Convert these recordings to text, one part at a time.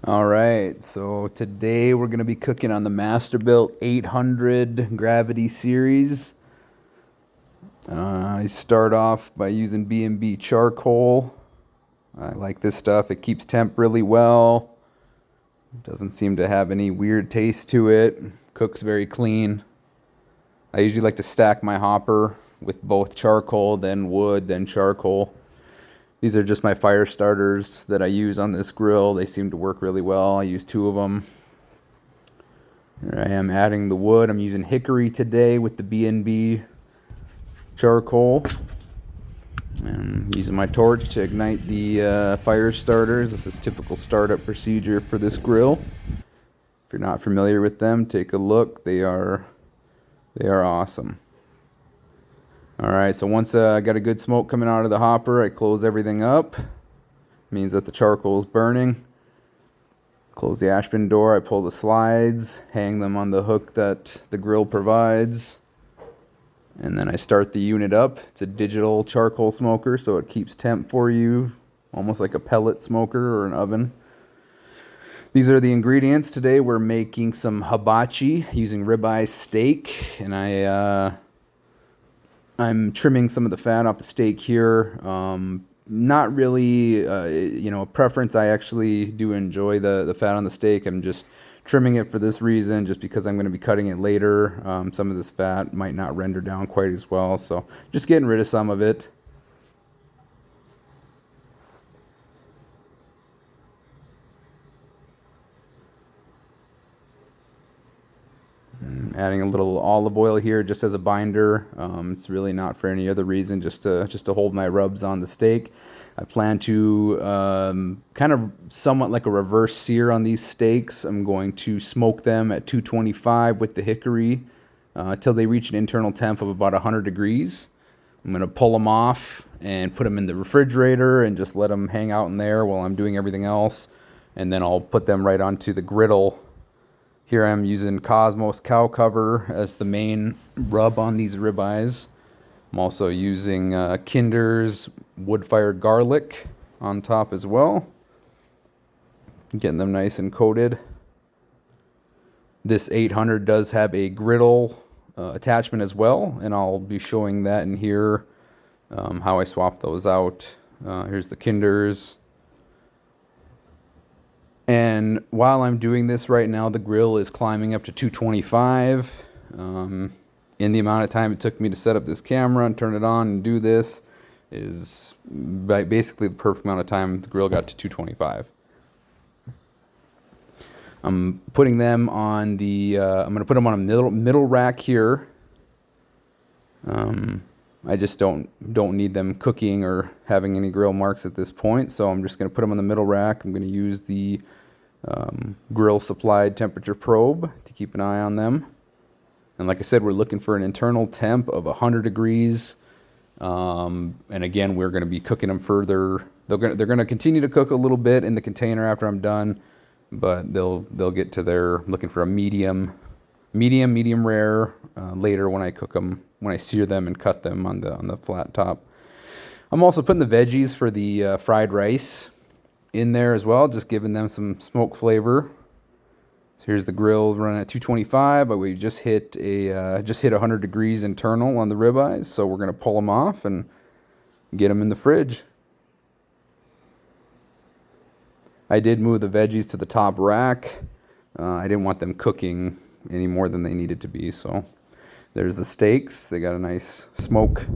All right, so today we're going to be cooking on the Masterbuilt 800 Gravity Series. I start off by using B&B charcoal. I like this stuff. It keeps temp really well. Doesn't seem to have any weird taste to it. Cooks very clean. I usually like to stack my hopper with both charcoal, then wood, then charcoal. These are just my fire starters that I use on this grill. They seem to work really well. I use 2 of them. Here I am adding the wood. I'm using hickory today with the B&B charcoal. And using my torch to ignite the fire starters. This is typical startup procedure for this grill. If you're not familiar with them, take a look. They are awesome. All right, so once I got a good smoke coming out of the hopper, I close everything up. Means that the charcoal is burning. Close the ash bin door. I pull the slides, hang them on the hook that the grill provides. And then I start the unit up. It's a digital charcoal smoker, so it keeps temp for you, almost like a pellet smoker or an oven. These are the ingredients. Today we're making some hibachi using ribeye steak, and I'm trimming some of the fat off the steak here. Not really, a preference. I actually do enjoy the fat on the steak. I'm just trimming it for this reason, just because I'm going to be cutting it later. Some of this fat might not render down quite as well, so just getting rid of some of it. Adding a little olive oil here just as a binder. It's really not for any other reason, just to hold my rubs on the steak. I plan to kind of somewhat like a reverse sear on these steaks. I'm going to smoke them at 225 with the hickory till they reach an internal temp of about 100 degrees. I'm going to pull them off and put them in the refrigerator and just let them hang out in there while I'm doing everything else. And then I'll put them right onto the griddle. Here I'm using Cosmos cow cover as the main rub on these ribeyes. I'm also using Kinder's wood-fired garlic on top as well. Getting them nice and coated. This 800 does have a griddle attachment as well, and I'll be showing that in here, how I swap those out. Here's the Kinder's. And while I'm doing this right now, the grill is climbing up to 225. In the amount of time it took me to set up this camera and turn it on and do this is basically the perfect amount of time the grill got to 225. I'm putting them on the, I'm going to put them on a middle rack here. I just don't need them cooking or having any grill marks at this point, so I'm just going to put them on the middle rack. I'm going to use the grill supplied temperature probe to keep an eye on them. And like I said, we're looking for an internal temp of 100 degrees. And again, we're going to be cooking them further. They're going to continue to cook a little bit in the container after I'm done, but they'll get to their looking for a medium rare later when I cook them, when I sear them and cut them on the flat top. I'm also putting the veggies for the fried rice in there as well, just giving them some smoke flavor. So here's the grill running at 225, but we just hit 100 degrees internal on the ribeyes, so we're going to pull them off and get them in the fridge. I did move the veggies to the top rack. I didn't want them cooking any more than they needed to be, so there's the steaks. They got a nice smoke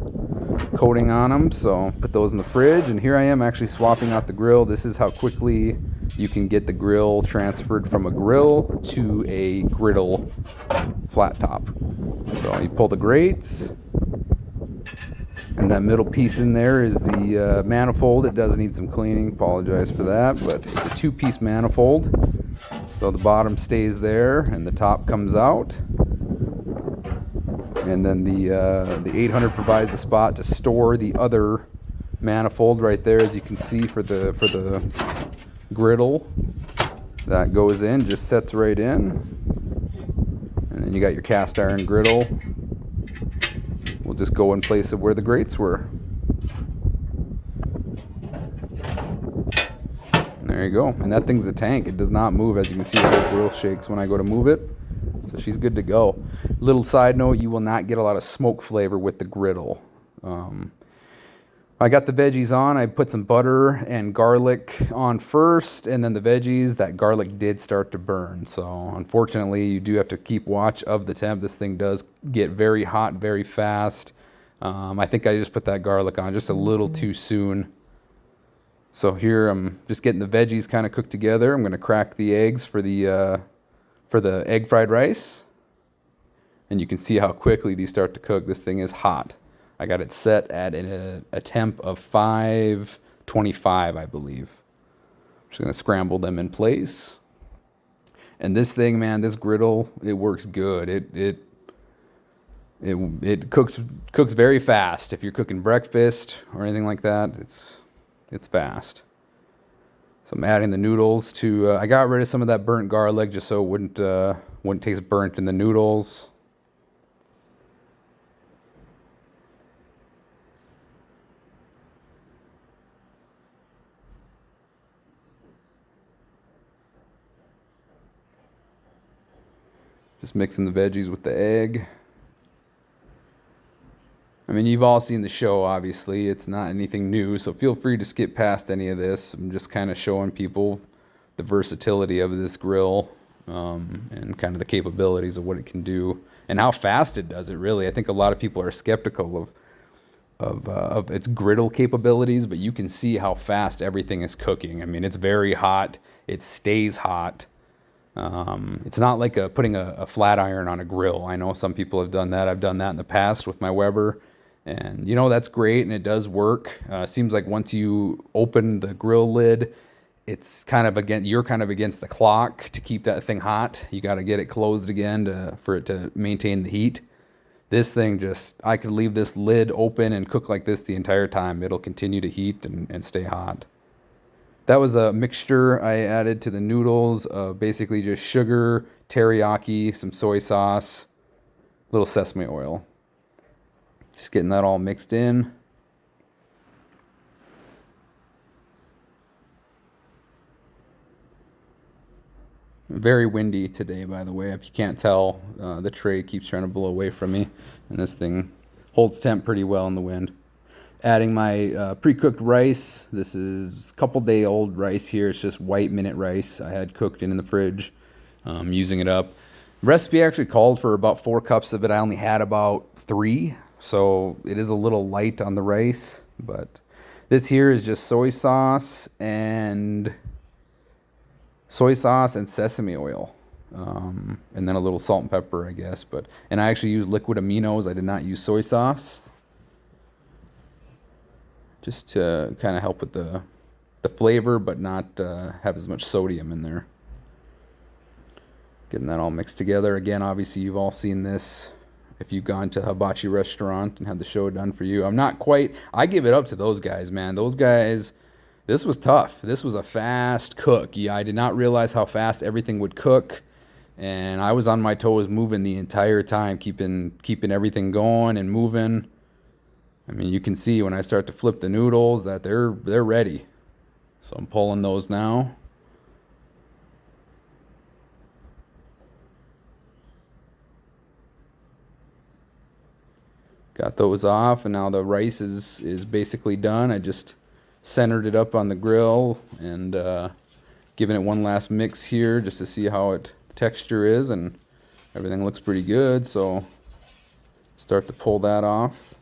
coating on them, so put those in the fridge. And here I am actually swapping out the grill. This is how quickly you can get the grill transferred from a grill to a griddle flat top. So you pull the grates, and that middle piece in there is the manifold. It does need some cleaning, apologize for that, but it's a 2-piece manifold. So the bottom stays there and the top comes out. And then the 800 provides a spot to store the other manifold right there, as you can see, for the griddle. That goes in, just sets right in. And then you got your cast iron griddle. We'll just go in place of where the grates were. There you go. And that thing's a tank. It does not move. As you can see, the whole grill shakes when I go to move it. So she's good to go. Little side note, you will not get a lot of smoke flavor with the griddle. I got the veggies on. I put some butter and garlic on first, and then the veggies. That garlic did start to burn. So unfortunately, you do have to keep watch of the temp. This thing does get very hot very fast. I think I just put that garlic on just a little too soon. So here I'm just getting the veggies kind of cooked together. I'm going to crack the eggs for the egg fried rice. And you can see how quickly these start to cook. This thing is hot. I got it set at a temp of 525, I believe. I'm just going to scramble them in place. And this thing, man, this griddle, it works good. It cooks very fast. If you're cooking breakfast or anything like that, it's fast. So I'm adding the noodles to. I got rid of some of that burnt garlic just so it wouldn't taste burnt in the noodles. Just mixing the veggies with the egg. I mean, you've all seen the show, obviously. It's not anything new, so feel free to skip past any of this. I'm just kind of showing people the versatility of this grill and kind of the capabilities of what it can do and how fast it does it, really. I think a lot of people are skeptical of its griddle capabilities, but you can see how fast everything is cooking. I mean, it's very hot. It stays hot. It's not like putting a flat iron on a grill. I know some people have done that. I've done that in the past with my Weber, and that's great and it does work. Seems like once you open the grill lid, it's kind of you're kind of against the clock to keep that thing hot. You got to get it closed again for it to maintain the heat. This thing I could leave this lid open and cook like this the entire time. It'll continue to heat and stay hot. That was a mixture I added to the noodles of basically just sugar, teriyaki, some soy sauce, a little sesame oil. Just getting that all mixed in. Very windy today, by the way. If you can't tell, the tray keeps trying to blow away from me, and this thing holds temp pretty well in the wind. Adding my pre-cooked rice. This is a couple-day-old rice here. It's just white minute rice. I had cooked in the fridge, using it up. Recipe actually called for about 4 cups of it. I only had about 3, so it is a little light on the rice. But this here is just soy sauce and sesame oil, and then a little salt and pepper, I guess. And I actually used liquid aminos. I did not use soy sauce, just to kind of help with the flavor, but not have as much sodium in there. Getting that all mixed together. Again, obviously, you've all seen this if you've gone to a Hibatchi restaurant and had the show done for you. I give it up to those guys, man. Those guys, this was tough. This was a fast cook. Yeah, I did not realize how fast everything would cook, and I was on my toes moving the entire time, keeping everything going and moving. I mean, you can see when I start to flip the noodles that they're ready. So I'm pulling those now. Got those off, and now the rice is basically done. I just centered it up on the grill and giving it one last mix here just to see how texture is, and everything looks pretty good. So start to pull that off.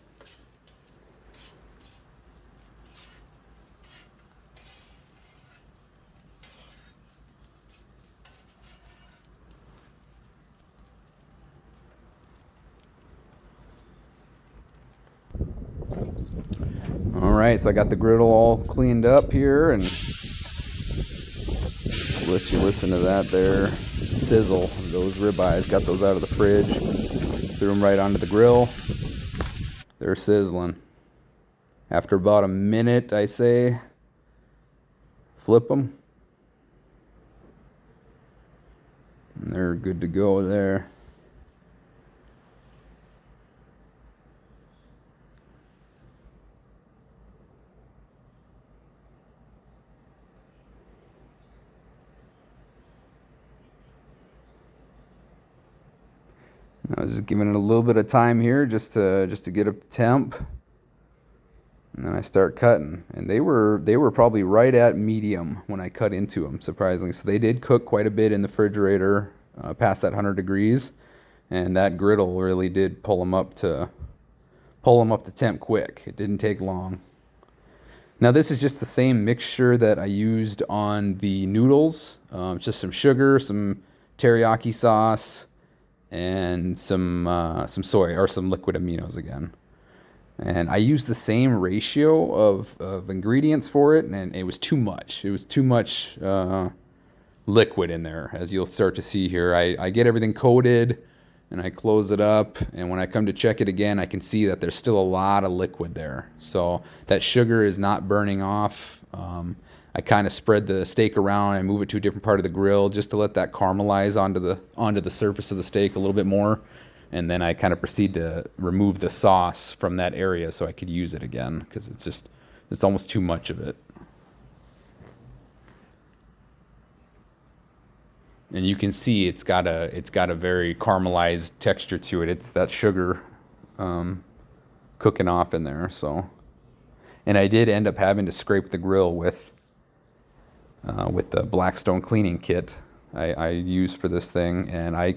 All right, so I got the griddle all cleaned up here, and let you listen to that there sizzle. Those ribeyes, got those out of the fridge, threw them right onto the grill. They're sizzling. After about a minute, I say, flip them, and they're good to go there. I was just giving it a little bit of time here just to get a temp. And then I start cutting, and they were probably right at medium when I cut into them, surprisingly. So they did cook quite a bit in the refrigerator, past that 100 degrees, and that griddle really did pull them up to temp quick. It didn't take long. Now this is just the same mixture that I used on the noodles. Just some sugar, some teriyaki sauce, and some soy or some liquid aminos again. And I used the same ratio of ingredients for it, and it was too much. It was too much liquid in there, as you'll start to see here. I get everything coated, and I close it up, and when I come to check it again, I can see that there's still a lot of liquid there. So that sugar is not burning off. I kind of spread the steak around and move it to a different part of the grill just to let that caramelize onto the surface of the steak a little bit more. And then I kind of proceed to remove the sauce from that area so I could use it again, because it's almost too much of it. And you can see it's got a very caramelized texture to it. It's that sugar cooking off in there. So, and I did end up having to scrape the grill with the Blackstone cleaning kit I use for this thing, and I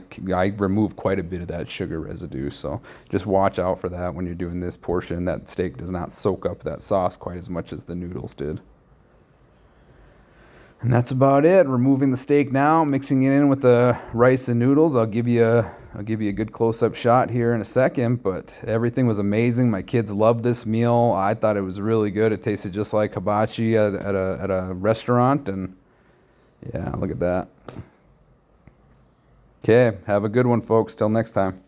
remove quite a bit of that sugar residue. So just watch out for that when you're doing this portion. That steak does not soak up that sauce quite as much as the noodles did. And that's about it. Removing the steak now, mixing it in with the rice and noodles. I'll give you a good close-up shot here in a second, but everything was amazing. My kids loved this meal. I thought it was really good. It tasted just like hibachi at a restaurant, and yeah, look at that. Okay, have a good one, folks. Till next time.